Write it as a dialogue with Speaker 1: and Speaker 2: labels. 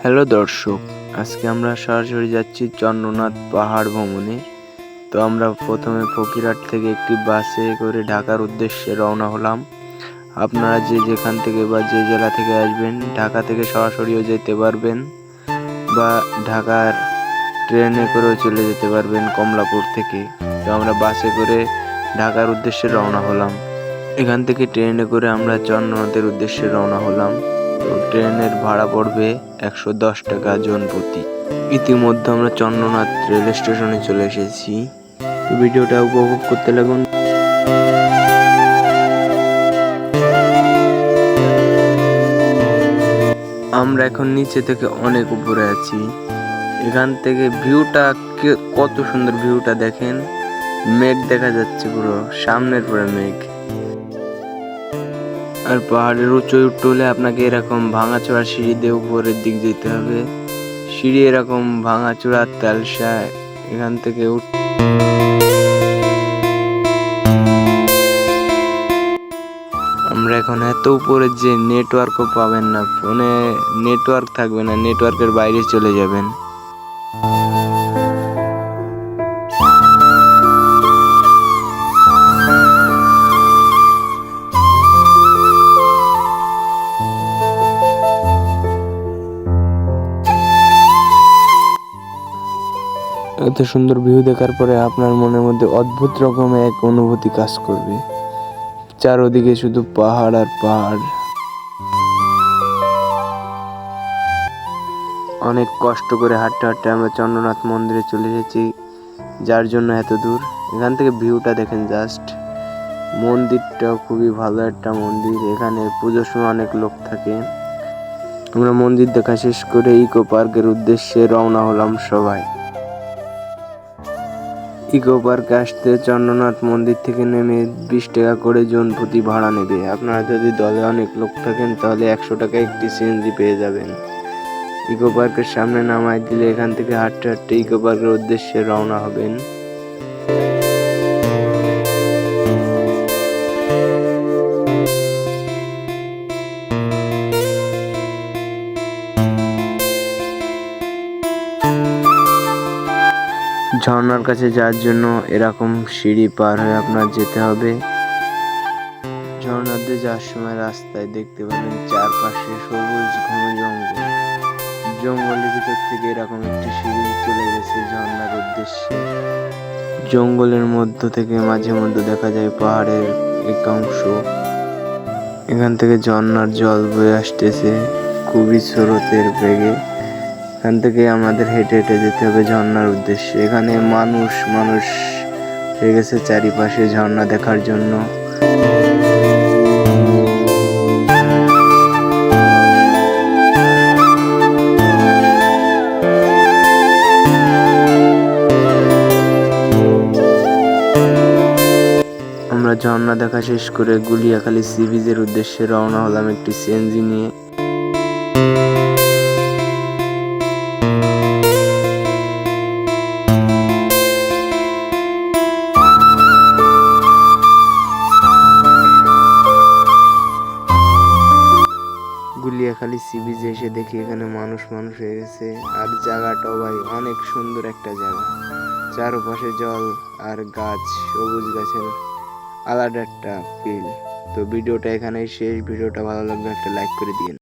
Speaker 1: Hello দর্শক, আজকে আমরা সরাসরি যাচ্ছি চন্দ্রনাথ পাহাড় ভ্রমণে। তো আমরা প্রথমে ফকিরহাট থেকে একটি বাসে করে ঢাকার উদ্দেশ্যে রওনা হলাম। আপনারা যে যেখান থেকে বা যে জেলা থেকে আসবেন, ঢাকা থেকে সরাসরিও যেতে পারবেন বা ঢাকার ট্রেনে করেও চলে যেতে পারবেন কমলাপুর থেকে। তো আমরা বাসে করে ঢাকার উদ্দেশ্যে রওনা হলাম। এখান থেকে ট্রেনে করে আমরা চন্দ্রনাথের উদ্দেশ্যে রওনা হলাম। তো ট্রেনের ভাড়া পড়বে 110 টাকা জন প্রতি। ইতিমধ্যে আমরা চন্দ্রনাথ রেল স্টেশনে চলে এসেছি। তো ভিডিওটা উপভোগ করতে লাগুন। আমরা এখন নিচে থেকে অনেক উপরে আছি। এখান থেকে ভিউটা কত সুন্দর, ভিউটা দেখেন। মেঘ দেখা যাচ্ছে, পুরো সামনের পুরো মেঘ। আর পাহাড়ের উঁচুয় উঠতে হলে আপনাকে এরকম ভাঙাচোরা সিঁড়ি দিয়ে উপরের দিক যেতে হবে। সিঁড়ি এরকম ভাঙাচোরা তেলসা, এখান থেকে আমরা এখন এত উপরে যে নেটওয়ার্কও পাবেন না, ফোনে নেটওয়ার্ক থাকবে না, নেটওয়ার্কের বাইরে চলে যাবেন। এত সুন্দর ভিউ দেখার পরে আপনার মনের মধ্যে অদ্ভুত রকমের এক অনুভূতি কাজ করবে। চারদিকে শুধু পাহাড় আর পাহাড়। অনেক কষ্ট করে হাঁটতে হাঁটতে আমরা চন্দ্রনাথ মন্দিরে চলে এসেছি, যার জন্য এত দূর। এখান থেকে ভিউটা দেখেন জাস্ট। মন্দিরটাও খুবই ভালো একটা মন্দির। এখানে পুজোর সময় অনেক লোক থাকে। আমরা মন্দির দেখা শেষ করে ইকো পার্কের উদ্দেশ্যে রওনা হলাম সবাই। ইকো পার্কে আসতে চন্দ্রনাথ মন্দির থেকে নেমে 20 টাকা করে জন প্রতি ভাড়া নেবে। আপনারা যদি দলে অনেক লোক থাকেন তাহলে 100 টাকায় একটি সিএনজি পেয়ে যাবেন। ইকো পার্কের সামনে নামাই দিলে এখান থেকে হাঁটতে হাঁটতে ইকো পার্কের উদ্দেশ্যে রওনা হবেন। ঝর্ণার কাছে যাওয়ার জন্য এরকম সিঁড়ি পার হয়ে আপনার যেতে হবে। ঝর্ণাতে যাওয়ার সময় রাস্তায় দেখতে পাবেন চারপাশে সবুজ ঘন জঙ্গল। জঙ্গলের ভিতর থেকে এরকম একটি সিঁড়ি চলে গেছে ঝর্ণার উদ্দেশ্যে। জঙ্গলের মধ্য থেকে মাঝে মধ্যে দেখা যায় পাহাড়ের একাংশ। এখান থেকে ঝর্ণার জল বয়ে আসতেছে খুবই স্রোতের বেগে। এখান থেকে আমাদের হেঁটে হেঁটে যেতে হবে ঝর্ণার উদ্দেশ্যে। এখানে মানুষ হয়ে গেছে চারিপাশে ঝর্ণা দেখার জন্য। আমরা ঝর্ণা দেখা শেষ করে গুলিয়াখালী সি বিচের উদ্দেশ্যে রওনা হলাম একটি সিএনজি নিয়ে। গুলিয়াখালী সি বিচে এসে দেখি এখানে মানুষ হয়ে গেছে। আর জায়গাটাও ভাই অনেক সুন্দর একটা জায়গা। চারপাশে জল আর গাছ, সবুজ গাছের আলাদা একটা ফিল। তো ভিডিওটা এখানেই শেষ। ভিডিওটা ভালো লাগলে একটা লাইক করে দিন।